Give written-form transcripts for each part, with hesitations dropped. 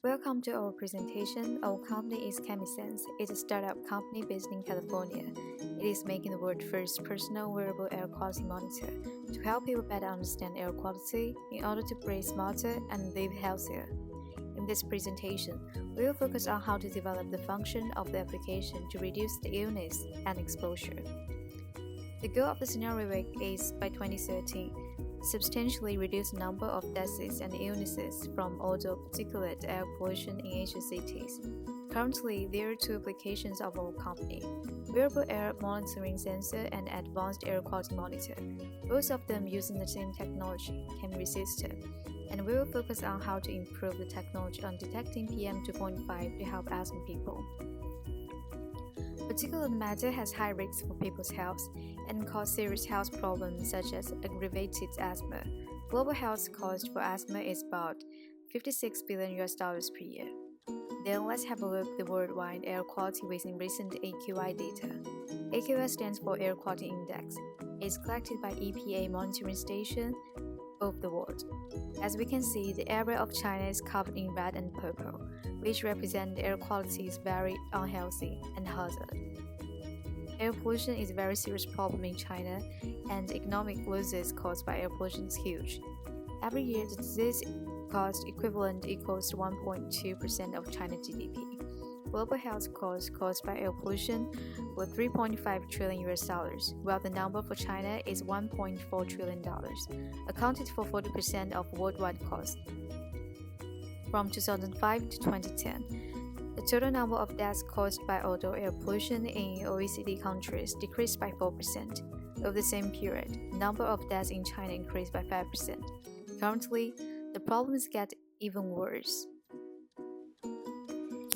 Welcome to our presentation. Our company is Chemisense. It's a startup company based in California. It is making the world's first personal wearable air quality monitor to help people better understand air quality in order to breathe smarter and live healthier. In this presentation, we will focus on how to develop the function of the application to reduce the illness and exposure. The goal of the scenario work is by 2030, substantially reduce the number of deaths and illnesses from odor particulate air pollution in Asian cities. Currently, there are two applications of our company: wearable air monitoring sensor and advanced air quality monitor, both of them using the same technology, chemiresistor, and we will focus on how to improve the technology on detecting PM 2.5 to help asthma people. Particulate matter has high risks for people's health and cause serious health problems such as aggravated asthma. Global health cost for asthma is about $56 billion per year. Then let's have a look at the worldwide air quality within recent AQI data. AQI stands for Air Quality Index. It is collected by EPA monitoring station of the world. As we can see, the area of China is covered in red and purple, which represent the air quality is very unhealthy and hazard. Air pollution is a very serious problem in China, and economic losses caused by air pollution is huge. Every year, the disease cost equivalent equals 1.2% of China's GDP. Global health costs caused by air pollution were $3.5 trillion, while the number for China is $1.4 trillion, accounted for 40% of worldwide costs. From 2005 to 2010, the total number of deaths caused by outdoor air pollution in OECD countries decreased by 4%. Over the same period, the number of deaths in China increased by 5%. Currently, the problems get even worse.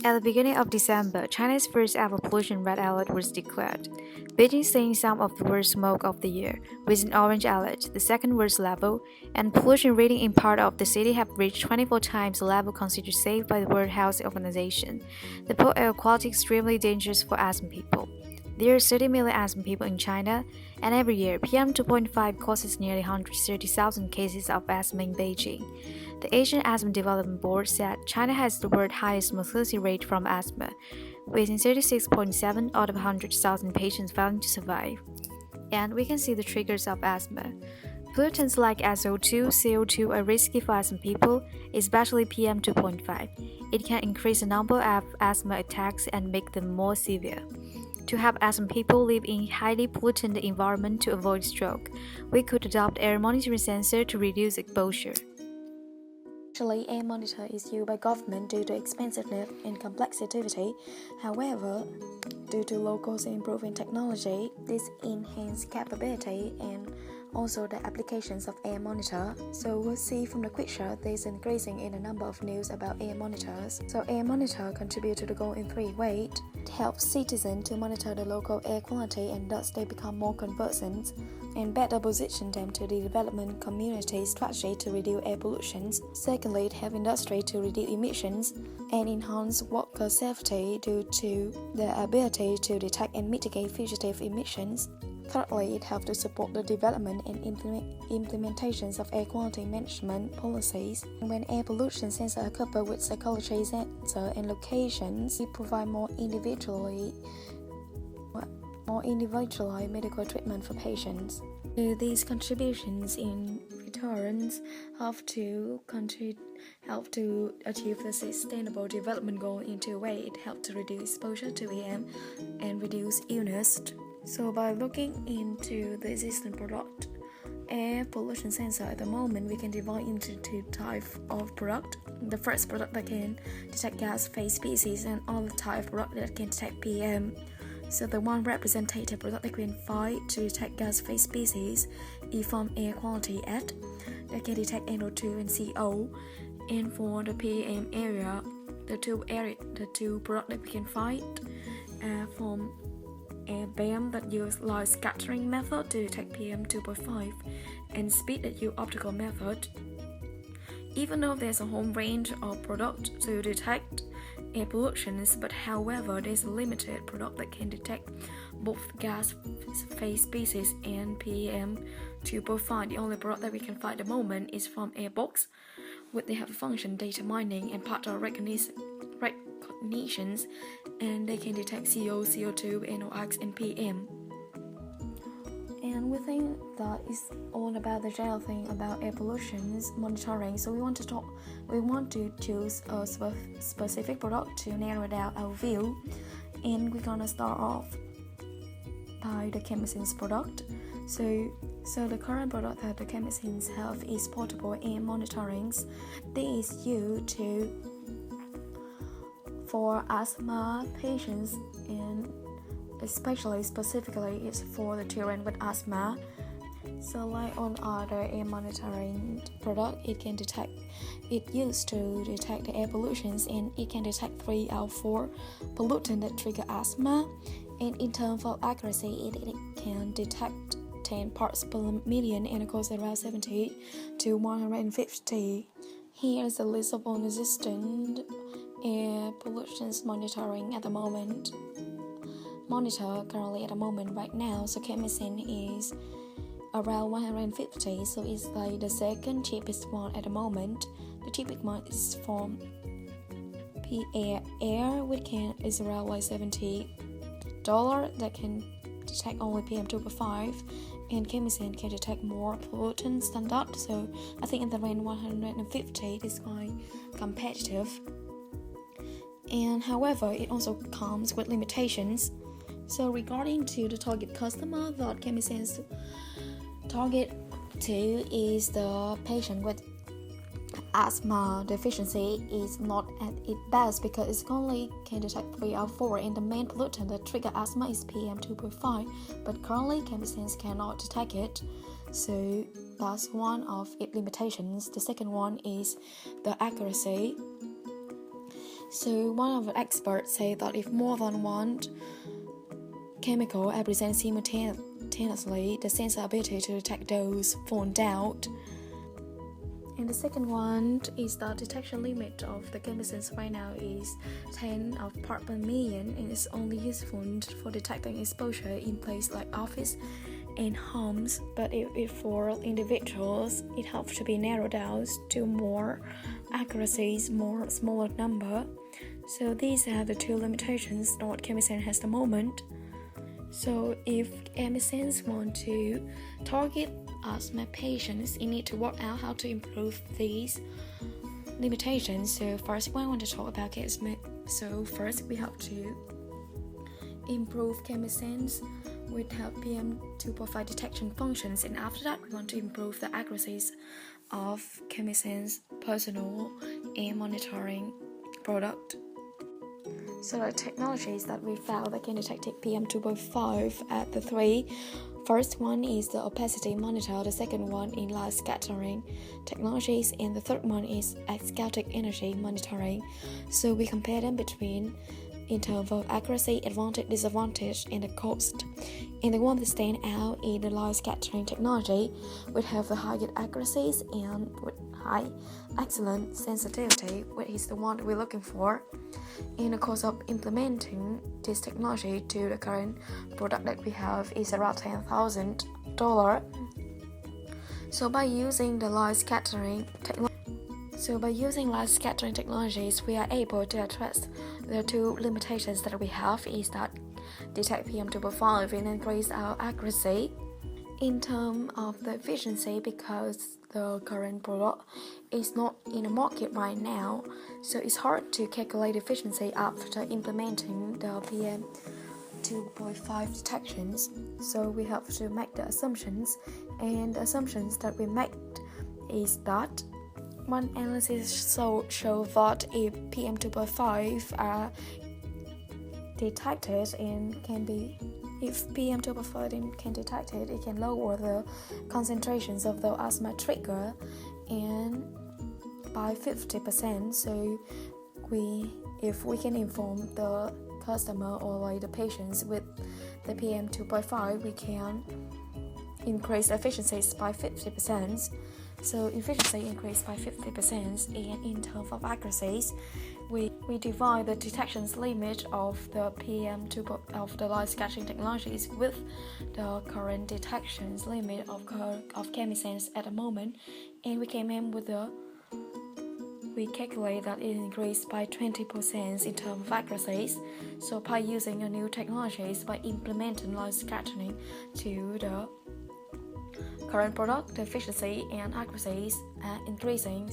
At the beginning of December, China's first ever pollution red alert was declared. Beijing seeing some of the worst smoke of the year, with an orange alert, the second worst level, and pollution reading in part of the city have reached 24 times the level considered safe by the World Health Organization. The poor air quality is extremely dangerous for asthma people. There are 30 million asthma people in China, and every year, PM 2.5 causes nearly 130,000 cases of asthma in Beijing. The Asian Asthma Development Board said China has the world's highest mortality rate from asthma, with 36.7 out of 100,000 patients failing to survive. And we can see the triggers of asthma. Pollutants like SO2, CO2 are risky for asthma people, especially PM 2.5. It can increase the number of asthma attacks and make them more severe. To help asthma people live in highly polluted environment to avoid stroke, we could adopt air monitoring sensor to reduce exposure. Actually, air monitor is used by government due to expensiveness and complexity. However, due to low cost and improving technology, this enhanced capability and also the applications of air monitor. So we'll see from the picture there's increasing in the number of news about air monitors. So air monitor contribute to the goal in three ways. It helps citizens to monitor the local air quality and thus they become more conversant and better position them to the development community strategy to reduce air pollution. Secondly, it helps industry to reduce emissions and enhance worker safety due to the ability to detect and mitigate fugitive emissions. Thirdly, it helps to support the development and implementations of air quality management policies. When air pollution sensors are coupled with psychology sensor and locations, it provide more individualized medical treatment for patients. These contributions in returns help to achieve the sustainable development goal in two ways. It helps to reduce exposure to PM and reduce illness. So by looking into the existing product, air pollution sensor at the moment, we can divide into two types of product. The first product that can detect gas phase species and other type of product that can detect PM. So the one representative product that can fight to detect gas phase species is from Air Quality Act that can detect NO2 and CO. And for the PM area, the two product that we can fight from a BAM that use light scattering method to detect PM 2.5 and speed that use optical method. Even though there's a whole range of products to detect air pollutions, but however there's a limited product that can detect both gas phase species and PM 2.5. The only product that we can find at the moment is from Airbox, with they have a function data mining and pattern recognitions, and they can detect CO, CO2, NOx, and PM. And we think that is all about the general thing about air pollution monitoring. So we want to choose a specific product to narrow down our view, and we're gonna start off by the Chemisense product. So the current product that the Chemisense have is portable air monitoring. This is used for asthma patients, and specifically it's for the children with asthma. So like on other air monitoring product, it used to detect the air pollutions, and it can detect 3 out of 4 pollutants that trigger asthma. And in terms of accuracy, it can detect 10 parts per million, and it goes around 70 to 150. Here is a list of non-existent air pollutions monitoring at the moment. Currently at the moment right now, so Chemisense is around 150, so it's like the second cheapest one at the moment. The cheapest one is from Air, which is around like $70 that can detect only PM2.5, and Chemisense can detect more pollutant standard. So I think in the range 150 is quite competitive. And however, it also comes with limitations. So regarding to the target customer that Chemisense target to is the patient with asthma deficiency is not at its best because it only can detect 3 out of 4, and the main pollutant that trigger asthma is PM2.5, but currently Chemisense cannot detect it. So that's one of its limitations. The second one is the accuracy. So one of the experts say that if more than one chemical are present simultaneously, the sensor ability to detect those falls down. And the second one is the detection limit of the Chemisense right now is 10 of part per million, and it's only useful for detecting exposure in places like office and homes. But if for individuals, it helps to be narrowed down to more accuracies, more smaller number. So these are the two limitations that Chemisense has at the moment. So if Chemisense want to target asthma patients, you need to work out how to improve these limitations. So first I want to talk about asthma. So first we have to improve Chemisense with help PM2.5 detection functions, and after that we want to improve the accuracies of Chemisense personal air monitoring product. So the technologies that we found that can detect PM2.5 at the 3. First one is the opacity monitor, the second one is light scattering technologies, and the third one is static energy monitoring. So we compare them between in terms of accuracy, advantage, disadvantage, and the cost. And the one that stand out is the light scattering technology, which have the highest accuracies and with high excellent sensitivity, which is the one that we're looking for. And the cost of implementing this technology to the current product that we have is around $10,000. So by using light scattering technologies, we are able to address the two limitations that we have is that detect PM2.5 and increase our accuracy. In terms of the efficiency, because the current product is not in the market right now, so it's hard to calculate efficiency after implementing the PM2.5 detections. So we have to make the assumptions, and the assumptions that we make is that one analysis show that if PM2.5 are detected and if PM2.5 can detect it, it can lower the concentrations of the asthma trigger and by 50%. So if we can inform the customer or like the patients with the PM2.5, we can increase efficiencies by 50%. So efficiency increased by 50%, and in terms of accuracies, we divide the detections limit of the of the light scattering technologies with the current detections limit of Chemisense at the moment, and we came in with the we calculate that it increased by 20% in terms of accuracies. So by using a new technologies, by implementing light scattering to the current product, the efficiency and accuracies are increasing.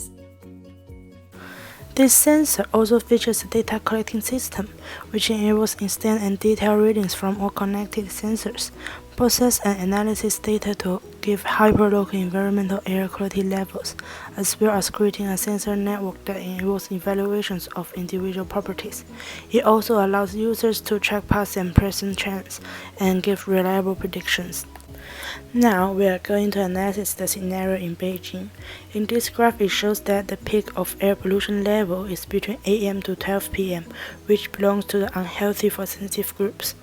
This sensor also features a data collecting system, which enables instant and detailed readings from all connected sensors, process and analysis data to give hyperlocal environmental air quality levels, as well as creating a sensor network that enables evaluations of individual properties. It also allows users to track past and present trends and give reliable predictions. Now we are going to analyze the scenario in Beijing. In this graph, it shows that the peak of air pollution level is between 8 am to 12 pm, which belongs to the unhealthy for sensitive groups.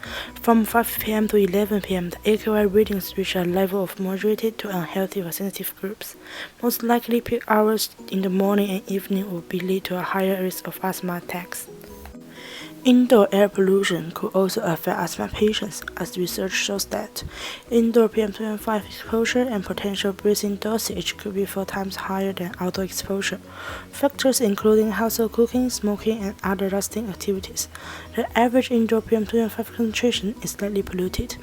From 5 pm to 11 pm, the AQI readings reach a level of moderated to unhealthy for sensitive groups. Most likely, peak hours in the morning and evening will lead to a higher risk of asthma attacks. Indoor air pollution could also affect asthma patients, as research shows that indoor PM2.5 exposure and potential breathing dosage could be 4 times higher than outdoor exposure. Factors including household cooking, smoking, and other dusting activities. The average indoor PM2.5 concentration is slightly polluted.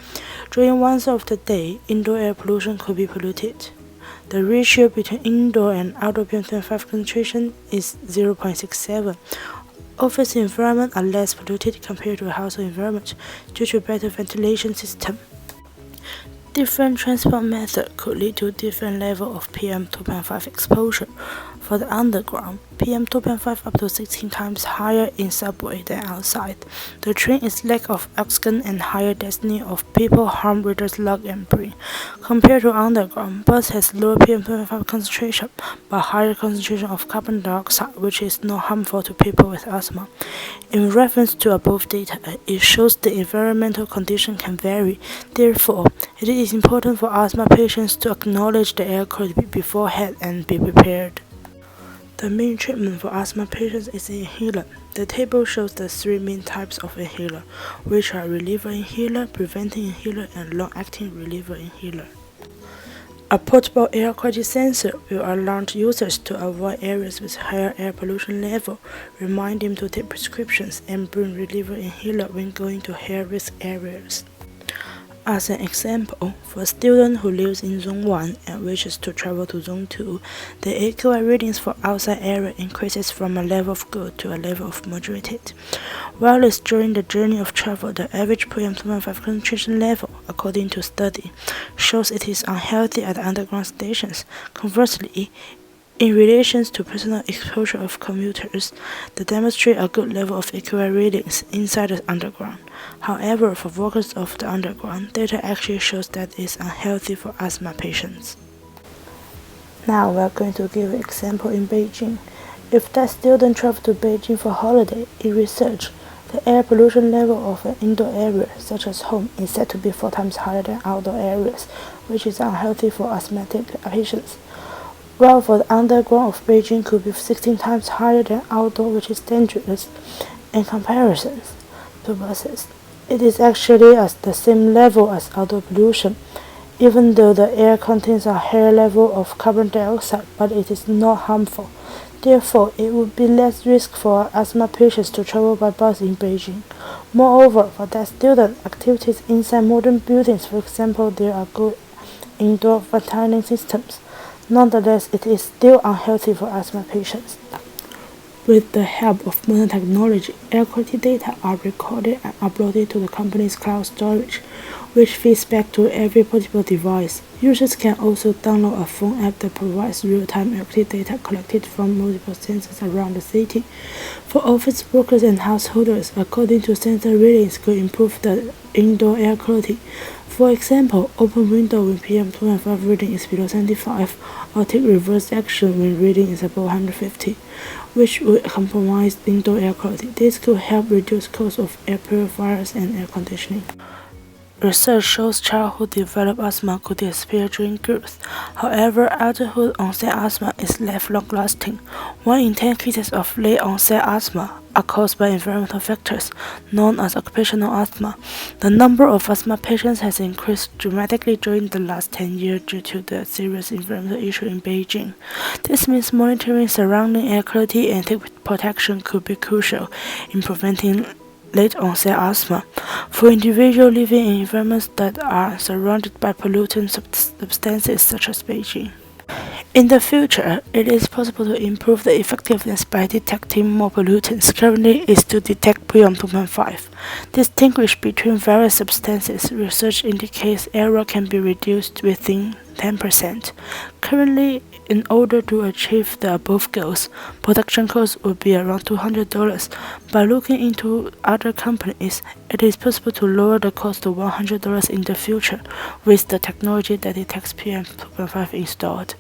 During 1/3 of the day, indoor air pollution could be polluted. The ratio between indoor and outdoor PM2.5 concentration is 0.67. Office environments are less polluted compared to a household environment due to better ventilation system. Different transport methods could lead to different level of PM2.5 exposure. For the underground, PM2.5 up to 16 times higher in subway than outside. The train is lack of oxygen and higher density of people harm readers' lung and brain. Compared to underground, bus has lower PM2.5 concentration, but higher concentration of carbon dioxide, which is not harmful to people with asthma. In reference to above data, it shows the environmental condition can vary. Therefore, it is important for asthma patients to acknowledge the air quality beforehand and be prepared. The main treatment for asthma patients is inhaler. The table shows the 3 main types of inhaler, which are reliever inhaler, preventing inhaler, and long-acting reliever inhaler. A portable air quality sensor will allow users to avoid areas with higher air pollution level, remind them to take prescriptions, and bring reliever inhaler when going to high-risk areas. As an example, for a student who lives in Zone 1 and wishes to travel to Zone 2, the AQI readings for outside area increases from a level of good to a level of moderated. While it's during the journey of travel, the average PM2.5 concentration level, according to study, shows it is unhealthy at the underground stations. Conversely, in relation to personal exposure of commuters, they demonstrate a good level of AQI readings inside the underground. However, for workers of the underground, data actually shows that it is unhealthy for asthma patients. Now we are going to give an example in Beijing. If that student travels to Beijing for holiday, in research, the air pollution level of an indoor area, such as home, is said to be 4 times higher than outdoor areas, which is unhealthy for asthmatic patients. While for the underground of Beijing could be 16 times higher than outdoor, which is dangerous. In comparison to buses, it is actually at the same level as outdoor pollution, even though the air contains a higher level of carbon dioxide, but it is not harmful. Therefore, it would be less risk for asthma patients to travel by bus in Beijing. Moreover, for that student, activities inside modern buildings, for example, there are good indoor ventilating systems. Nonetheless, it is still unhealthy for asthma patients. With the help of modern technology, air quality data are recorded and uploaded to the company's cloud storage, which feeds back to every portable device. Users can also download a phone app that provides real-time air quality data collected from multiple sensors around the city. For office workers and householders, according to sensor readings, could improve the indoor air quality. For example, open window when PM2.5 reading is below 75, or take reverse action when reading is above 150, which would compromise indoor air quality. This could help reduce cost of air purifiers and air conditioning. Research shows children who develop asthma could disappear during growth. However, adulthood onset asthma is less long-lasting. 1 in 10 cases of late-onset asthma are caused by environmental factors, known as occupational asthma. The number of asthma patients has increased dramatically during the last 10 years due to the serious environmental issue in Beijing. This means monitoring surrounding air quality and thick protection could be crucial in preventing late-onset asthma. For individuals living in environments that are surrounded by pollutant substances such as Beijing. In the future, it is possible to improve the effectiveness by detecting more pollutants. Currently, is to detect PM 2.5. Distinguish between various substances. Research indicates error can be reduced within 10%. Currently, in order to achieve the above goals, production costs would be around $200. By looking into other companies, it is possible to lower the cost to $100 in the future with the technology that detects PM 2.5 installed.